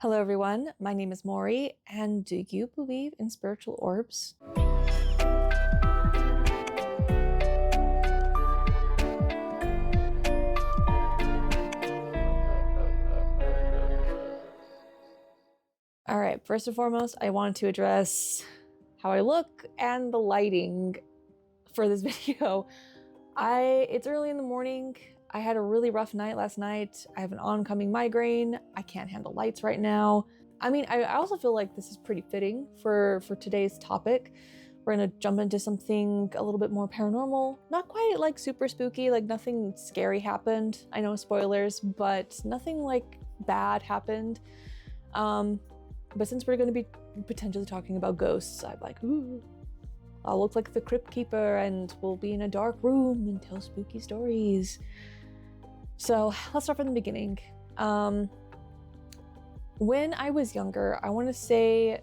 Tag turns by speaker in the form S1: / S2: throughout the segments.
S1: Hello everyone, my name is Maury, and do you believe in spiritual orbs? All right, first and foremost, I wanted to address how I look and the lighting for this video. It's early in the morning. I had a really rough night last night. I have an oncoming migraine. I can't handle lights right now. I also feel like this is pretty fitting for today's topic. We're gonna jump into something a little bit more paranormal. Not quite like super spooky, like nothing scary happened. I know spoilers, but nothing like bad happened. But since we're gonna be potentially talking about ghosts, I'm like, ooh, I'll look like the crypt keeper and we'll be in a dark room and tell spooky stories. So let's start from the beginning. When I was younger, I want to say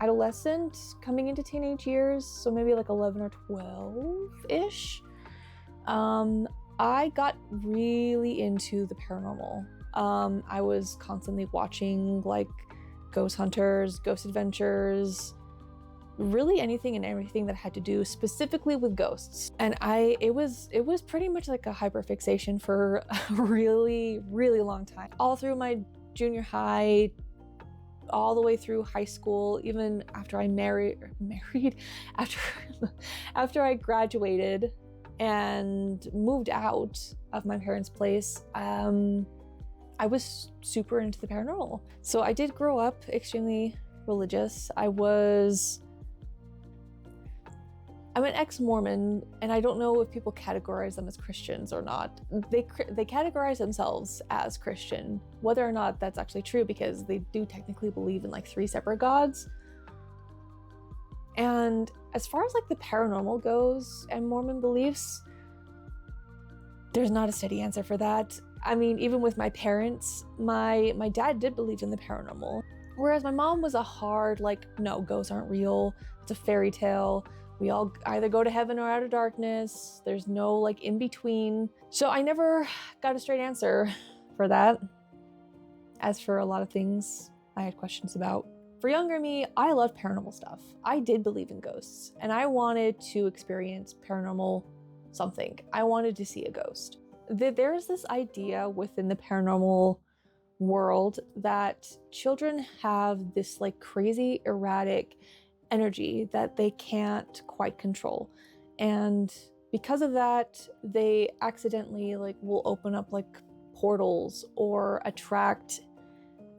S1: adolescent, coming into teenage years, so maybe like 11 or 12-ish, I got really into the paranormal. I was constantly watching like ghost hunters, ghost adventures, really anything and everything that had to do specifically with ghosts. And it was pretty much like a hyperfixation for a really, really long time. All through my junior high, all the way through high school, even after I after I graduated and moved out of my parents' place, I was super into the paranormal. So I did grow up extremely religious. I'm an ex-Mormon, and I don't know if people categorize them as Christians or not. They categorize themselves as Christian, whether or not that's actually true, because they do technically believe in like 3 separate gods. And as far as like the paranormal goes and Mormon beliefs, there's not a steady answer for that. I mean, even with my parents, my dad did believe in the paranormal, whereas my mom was a hard like, no, ghosts aren't real. It's a fairy tale. We all either go to heaven or out of darkness. There's no like in between. So I never got a straight answer for that. As for a lot of things I had questions about. For younger me, I loved paranormal stuff. I did believe in ghosts, and I wanted to experience paranormal something. I wanted to see a ghost. There's this idea within the paranormal world that children have this like crazy erratic energy that they can't quite control, and because of that they accidentally like will open up like portals or attract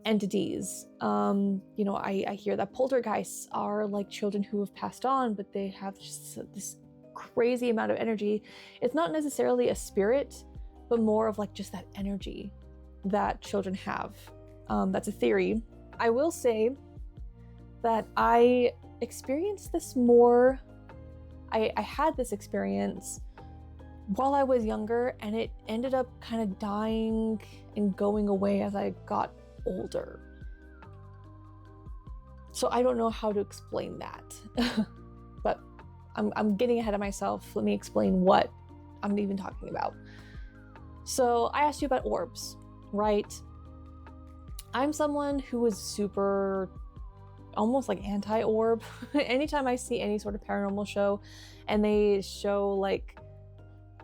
S1: entities. I hear that poltergeists are like children who have passed on, but they have just this crazy amount of energy. It's not necessarily a spirit, but more of like just that energy that children have. That's a theory. I will say that I experienced this more. I had this experience while I was younger, and it ended up kind of dying and going away as I got older. So I don't know how to explain that. But I'm getting ahead of myself. Let me explain what I'm even talking about. So I asked you about orbs, right? I'm someone who is super almost like anti-orb. Anytime I see any sort of paranormal show and they show like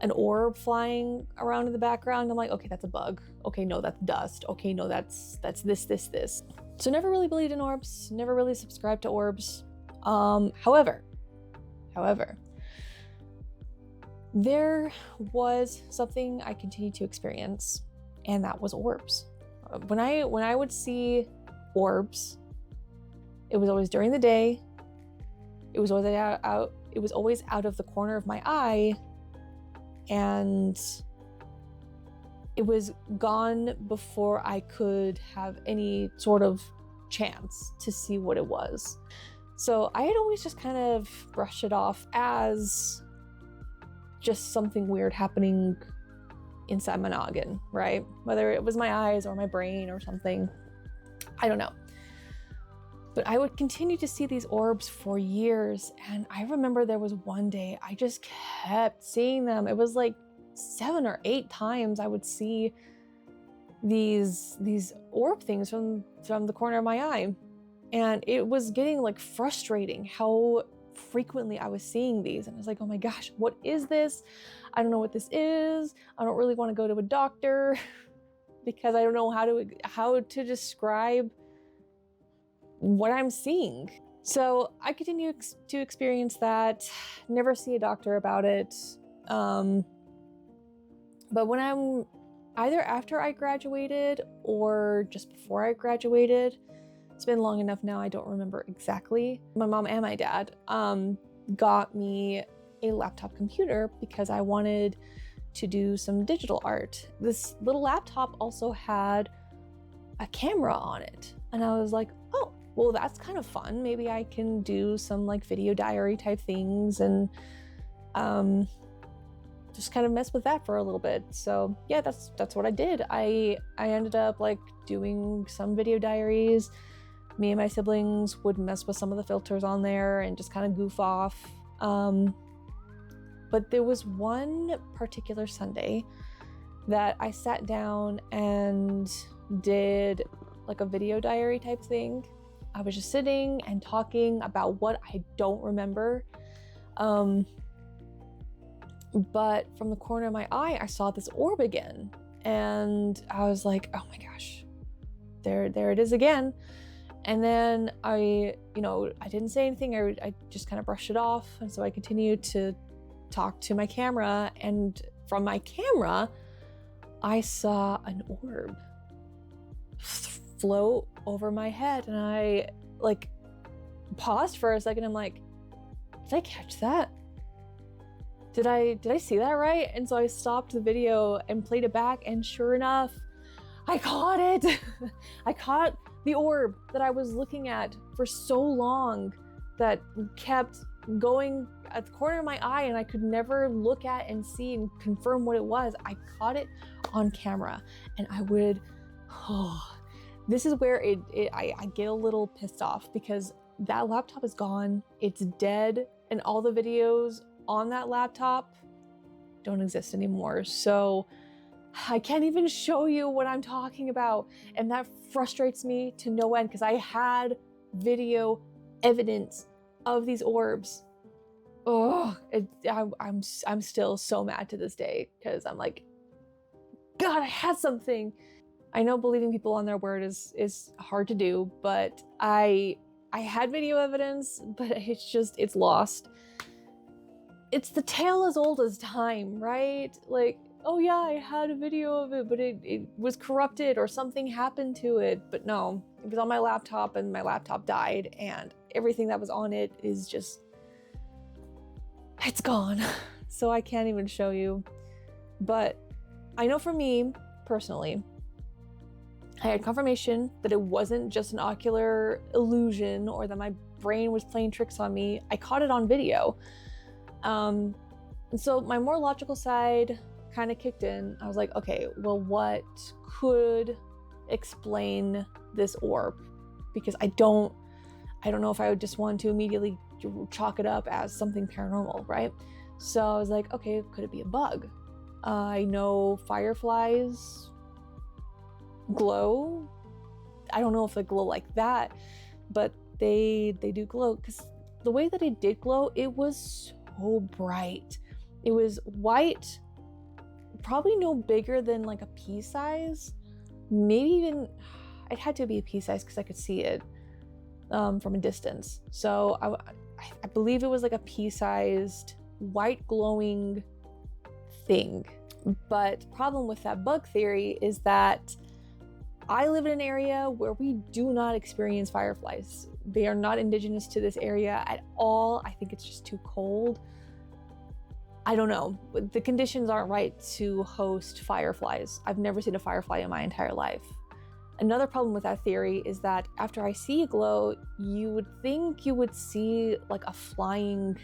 S1: an orb flying around in the background, I'm like, okay, that's a bug. Okay, no, that's dust. Okay, no, that's this. So never really believed in orbs, never really subscribed to orbs. However, there was something I continued to experience, and that was orbs. When I would see orbs, it was always during the day. It was always out of the corner of my eye, and it was gone before I could have any sort of chance to see what it was. So I had always just kind of brushed it off as just something weird happening inside my noggin, right? Whether it was my eyes or my brain or something, I don't know. But I would continue to see these orbs for years, and I remember there was one day I just kept seeing them. It was like 7 or 8 times I would see these orb things from the corner of my eye. And it was getting like frustrating how frequently I was seeing these. And I was like, oh my gosh, what is this? I don't know what this is. I don't really want to go to a doctor because I don't know how to describe what I'm seeing. So I continue to experience that, never see a doctor about it. But when I'm either after I graduated or just before I graduated, it's been long enough now, I don't remember exactly. My mom and my dad got me a laptop computer because I wanted to do some digital art. This little laptop also had a camera on it. And I was like, oh, well, that's kind of fun. Maybe I can do some like video diary type things and just kind of mess with that for a little bit. So yeah, that's what I did. I ended up like doing some video diaries. Me and my siblings would mess with some of the filters on there and just kind of goof off. But there was one particular Sunday that I sat down and did like a video diary type thing. I was just sitting and talking about what I don't remember. But from the corner of my eye, I saw this orb again. And I was like, oh my gosh, there it is again. And then I didn't say anything. I just kind of brushed it off. And so I continued to talk to my camera. And from my camera, I saw an orb float over my head. And I like paused for a second. I'm like, did I catch that? Did I see that right? And so I stopped the video and played it back. And sure enough, I caught it. I caught the orb that I was looking at for so long that kept going at the corner of my eye and I could never look at and see and confirm what it was. I caught it on camera and I would, this is where I get a little pissed off because that laptop is gone. It's dead and all the videos on that laptop don't exist anymore. So I can't even show you what I'm talking about. And that frustrates me to no end because I had video evidence of these orbs. Oh, I'm still so mad to this day because I'm like, God, I had something. I know believing people on their word is hard to do, but I had video evidence, but it's lost. It's the tale as old as time, right? Like, oh yeah, I had a video of it, but it was corrupted or something happened to it. But no, it was on my laptop and my laptop died and everything that was on it is just, it's gone. So I can't even show you. But I know for me, personally, I had confirmation that it wasn't just an ocular illusion or that my brain was playing tricks on me. I caught it on video. And so my more logical side kind of kicked in. I was like, okay, well, what could explain this orb? Because I don't know if I would just want to immediately chalk it up as something paranormal, right? So I was like, okay, could it be a bug? I know fireflies glow. I don't know if they glow like that, but they do glow because the way that it did glow, it was so bright. It was white, probably no bigger than like a pea size, maybe even, it had to be a pea size because I could see it from a distance. So I believe it was like a pea-sized white glowing thing. But problem with that bug theory is that I live in an area where we do not experience fireflies. They are not indigenous to this area at all. I think it's just too cold. I don't know. The conditions aren't right to host fireflies. I've never seen a firefly in my entire life. Another problem with that theory is that after I see a glow, you would think you would see like a flying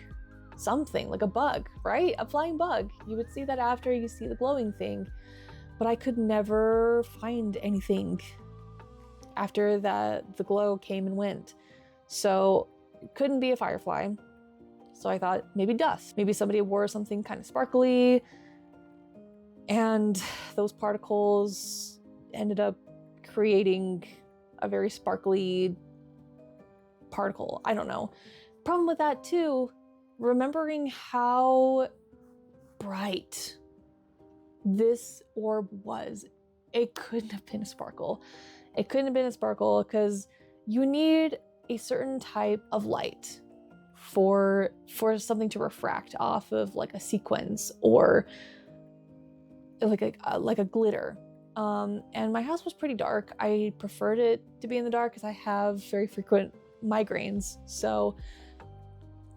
S1: something, like a bug, right? A flying bug. You would see that after you see the glowing thing. But I could never find anything after the glow came and went. So it couldn't be a firefly. So I thought maybe dust. Maybe somebody wore something kind of sparkly and those particles ended up creating a very sparkly particle. I don't know. Problem with that too, remembering how bright this orb was, it couldn't have been a sparkle. It couldn't have been a sparkle because you need a certain type of light for something to refract off of, like a sequence or like a glitter. And my house was pretty dark. I preferred it to be in the dark because I have very frequent migraines. So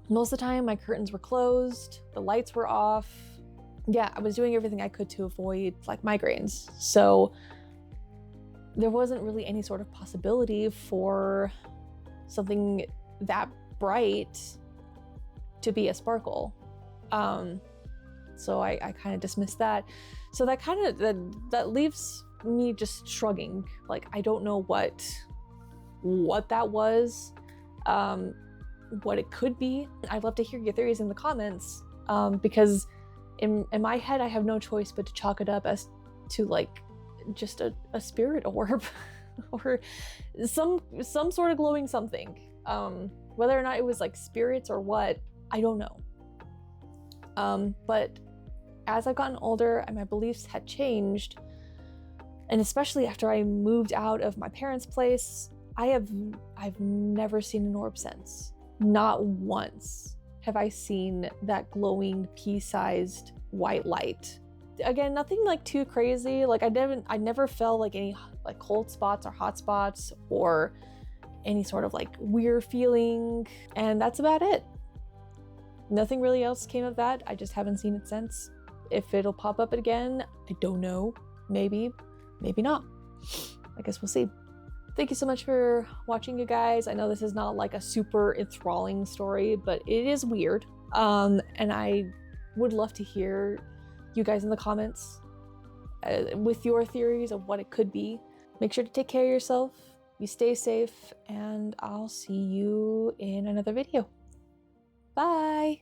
S1: most of the time my curtains were closed, the lights were off. Yeah, I was doing everything I could to avoid like migraines. So there wasn't really any sort of possibility for something that bright to be a sparkle. So I kind of dismissed that. So that kind of that leaves me just shrugging. Like, I don't know what that was, what it could be. I'd love to hear your theories in the comments, because in my head I have no choice but to chalk it up as to like just a spirit orb or some sort of glowing something. Whether or not it was like spirits or what, I don't know. But as I've gotten older and my beliefs had changed, and especially after I moved out of my parents' place, I've never seen an orb since. Not once have I seen that glowing pea-sized white light. Again, nothing like too crazy. Like I never felt like any like cold spots or hot spots or any sort of like weird feeling, and that's about it. Nothing really else came of that. I just haven't seen it since. If it'll pop up again, I don't know. Maybe, maybe not. I guess we'll see. Thank you so much for watching, you guys. I know this is not like a super enthralling story, but it is weird. And I would love to hear you guys in the comments with your theories of what it could be. Make sure to take care of yourself. You stay safe, and I'll see you in another video. Bye.